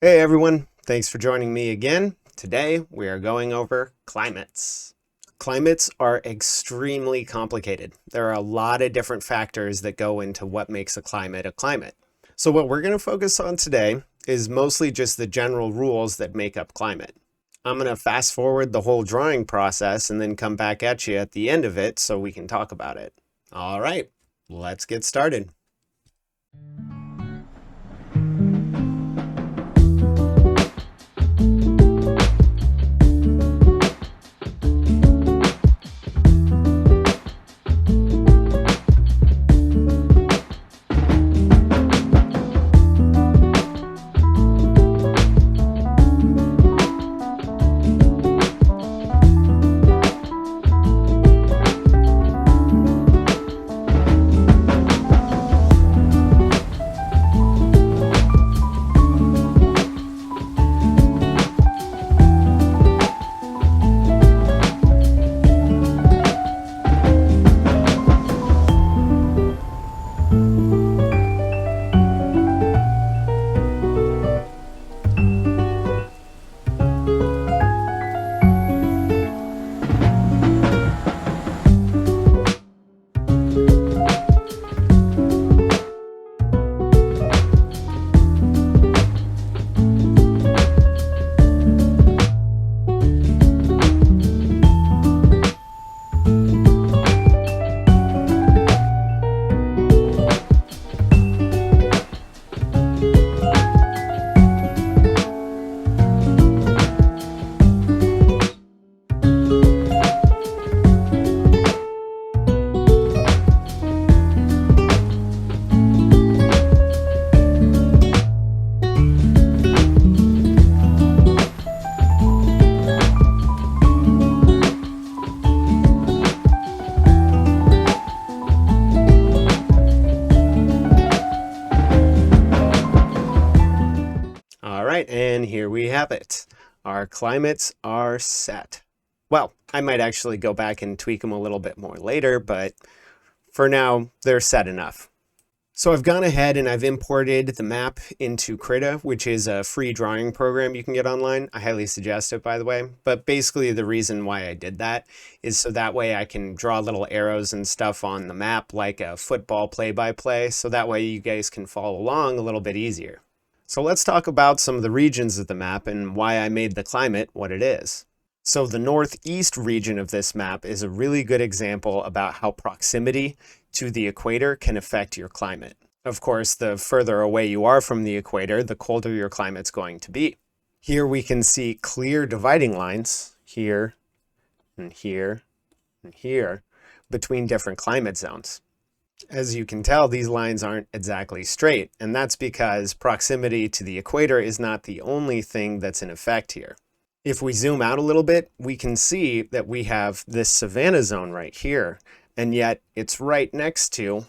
Hey everyone, thanks for joining me again. Today we are going over climates. Climates are extremely complicated. There are a lot of different factors that go into what makes a climate a climate. So what we're going to focus on today is mostly just the general rules that make up climate. I'm going to fast forward the whole drawing process and then come back at you at the end of it so we can talk about it. All right, let's get started. All right, and here we have it. Our climates are set. Well, I might actually go back and tweak them a little bit more later, but for now, they're set enough. So I've gone ahead and I've imported the map into Krita, which is a free drawing program you can get online. I highly suggest it, by the way. But basically the reason why I did that is so that way I can draw little arrows and stuff on the map like a football play-by-play, so that way you guys can follow along a little bit easier. So let's talk about some of the regions of the map and why I made the climate what it is. So the northeast region of this map is a really good example about how proximity to the equator can affect your climate. Of course, the further away you are from the equator, the colder your climate's going to be. Here we can see clear dividing lines, here and here and here, between different climate zones. As you can tell, these lines aren't exactly straight, and that's because proximity to the equator is not the only thing that's in effect here. If we zoom out a little bit, we can see that we have this savanna zone right here, and yet it's right next to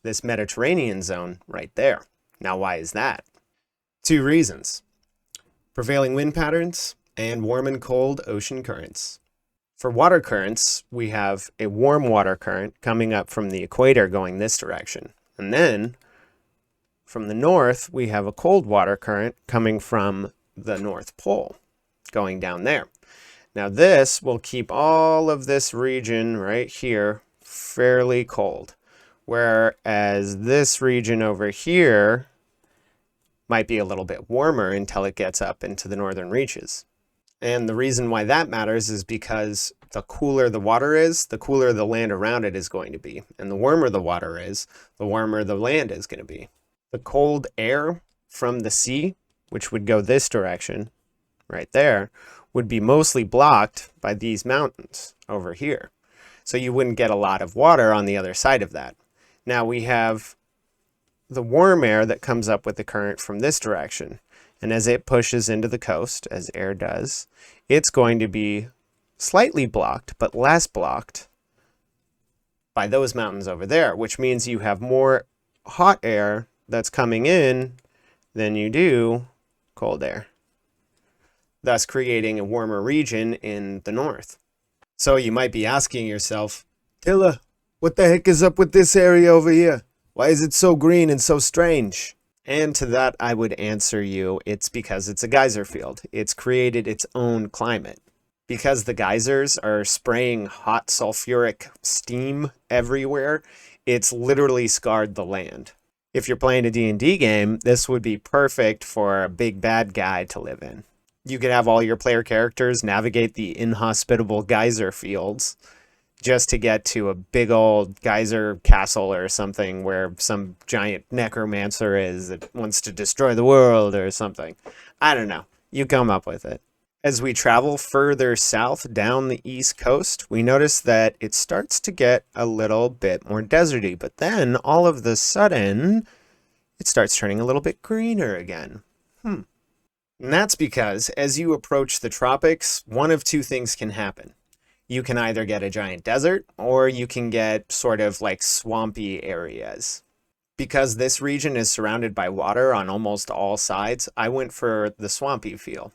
this Mediterranean zone right there. Now, why is that? Two reasons: prevailing wind patterns and warm and cold ocean currents. For water currents, we have a warm water current coming up from the equator going this direction. And then from the north, we have a cold water current coming from the North Pole going down there. Now this will keep all of this region right here fairly cold, whereas this region over here might be a little bit warmer until it gets up into the northern reaches. And the reason why that matters is because the cooler the water is, the cooler the land around it is going to be. And the warmer the water is, the warmer the land is going to be. The cold air from the sea, which would go this direction, right there, would be mostly blocked by these mountains over here. So you wouldn't get a lot of water on the other side of that. Now we have the warm air that comes up with the current from this direction. And as it pushes into the coast, as air does, it's going to be slightly blocked, but less blocked by those mountains over there, which means you have more hot air that's coming in than you do cold air, thus creating a warmer region in the north. So you might be asking yourself, Tilla, what the heck is up with this area over here? Why is it so green and so strange? And to that, I would answer you, it's because it's a geyser field. It's created its own climate. Because the geysers are spraying hot sulfuric steam everywhere, it's literally scarred the land. If you're playing a D&D game, this would be perfect for a big bad guy to live in. You could have all your player characters navigate the inhospitable geyser fields just to get to a big old geyser castle or something where some giant necromancer is that wants to destroy the world or something. I don't know. You come up with it. As we travel further south down the east coast, we notice that it starts to get a little bit more deserty, but then all of a sudden, it starts turning a little bit greener again. And that's because as you approach the tropics, one of two things can happen. You can either get a giant desert or you can get sort of like swampy areas. Because this region is surrounded by water on almost all sides, I went for the swampy feel.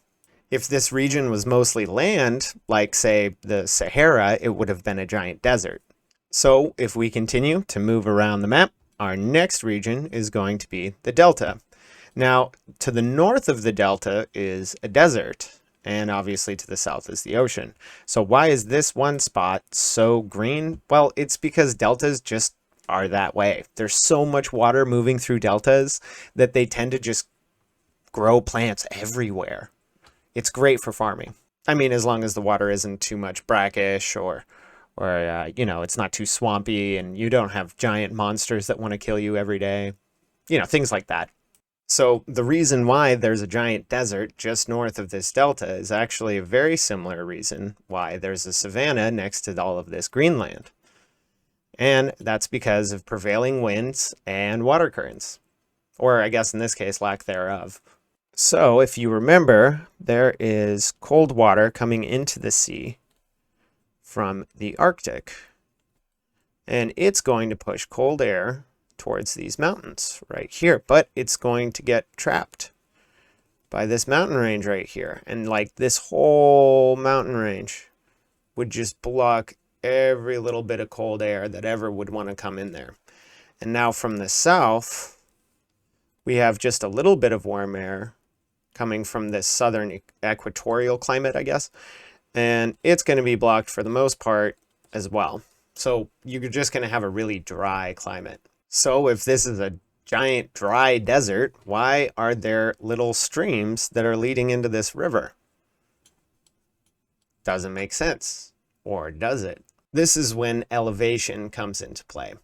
If this region was mostly land, like say the Sahara, it would have been a giant desert. So if we continue to move around the map, our next region is going to be the Delta. Now, to the north of the Delta is a desert, and obviously to the south is the ocean. So why is this one spot so green? Well, it's because deltas just are that way. There's so much water moving through deltas that they tend to just grow plants everywhere. It's great for farming. I mean, as long as the water isn't too much brackish or it's not too swampy and you don't have giant monsters that want to kill you every day. Things like that. So the reason why there's a giant desert just north of this delta is actually a very similar reason why there's a savanna next to all of this Greenland. And that's because of prevailing winds and water currents. Or I guess in this case, lack thereof. So if you remember, there is cold water coming into the sea from the Arctic. And it's going to push cold air towards these mountains right here, but it's going to get trapped by this mountain range right here. And like this whole mountain range would just block every little bit of cold air that ever would want to come in there. And now from the south, we have just a little bit of warm air coming from this southern equatorial climate, I guess. And it's going to be blocked for the most part as well. So you're just going to have a really dry climate. So if this is a giant dry desert, why are there little streams that are leading into this river? Doesn't make sense. Or does it? This is when elevation comes into play.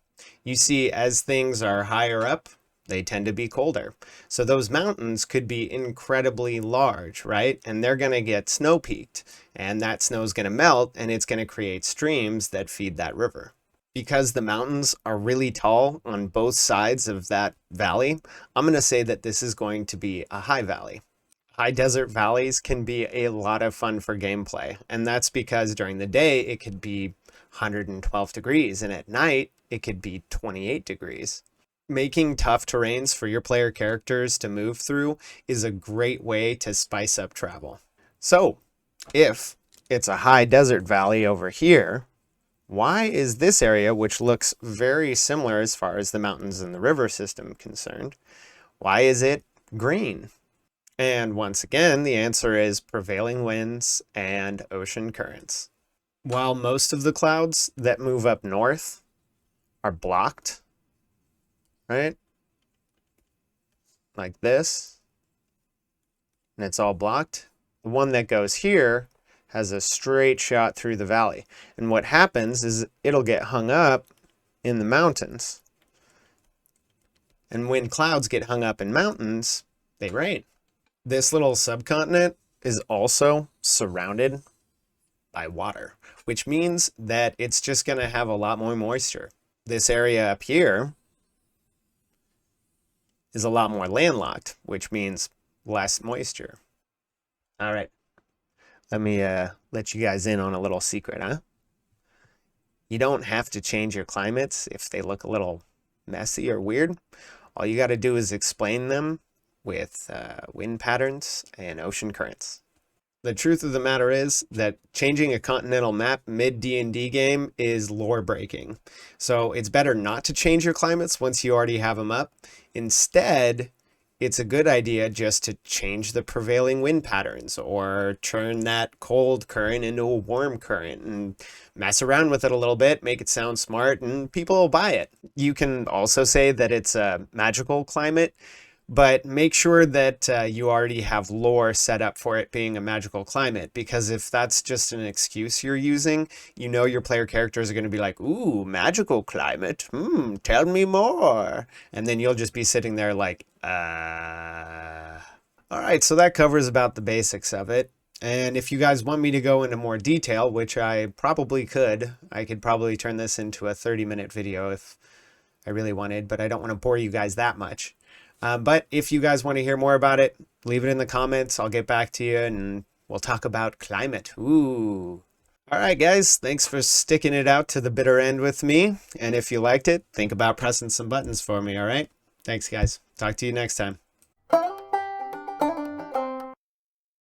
You see, as things are higher up, they tend to be colder. So those mountains could be incredibly large, right? And they're going to get snow peaked, and that snow is going to melt, and it's going to create streams that feed that river. Because the mountains are really tall on both sides of that valley, I'm going to say that this is going to be a high valley. High desert valleys can be a lot of fun for gameplay, and that's because during the day it could be 112 degrees, and at night it could be 28 degrees. Making tough terrains for your player characters to move through is a great way to spice up travel. So, if it's a high desert valley over here, why is this area, which looks very similar as far as the mountains and the river system concerned, why is it green? And once again, the answer is prevailing winds and ocean currents. While most of the clouds that move up north are blocked, right? Like this, and it's all blocked. The one that goes here has a straight shot through the valley. And what happens is it'll get hung up in the mountains. And when clouds get hung up in mountains, they rain. This little subcontinent is also surrounded by water, which means that it's just going to have a lot more moisture. This area up here is a lot more landlocked, which means less moisture. All right. Let me let you guys in on a little secret, huh? You don't have to change your climates if they look a little messy or weird. All you got to do is explain them with wind patterns and ocean currents. The truth of the matter is that changing a continental map mid-D&D game is lore breaking. So it's better not to change your climates once you already have them up. Instead, it's a good idea just to change the prevailing wind patterns or turn that cold current into a warm current and mess around with it a little bit, make it sound smart, and people will buy it. You can also say that it's a magical climate, but make sure that you already have lore set up for it being a magical climate, because if that's just an excuse you're using, you know your player characters are going to be like, ooh, magical climate, tell me more. And then you'll just be sitting there like, All right, so that covers about the basics of it. And if you guys want me to go into more detail, which I could probably turn this into a 30-minute video if I really wanted, but I don't want to bore you guys that much. But if you guys want to hear more about it, leave it in the comments. I'll get back to you and we'll talk about climate. Ooh. All right, guys, thanks for sticking it out to the bitter end with me. And if you liked it, think about pressing some buttons for me, all right? Thanks, guys. Talk to you next time.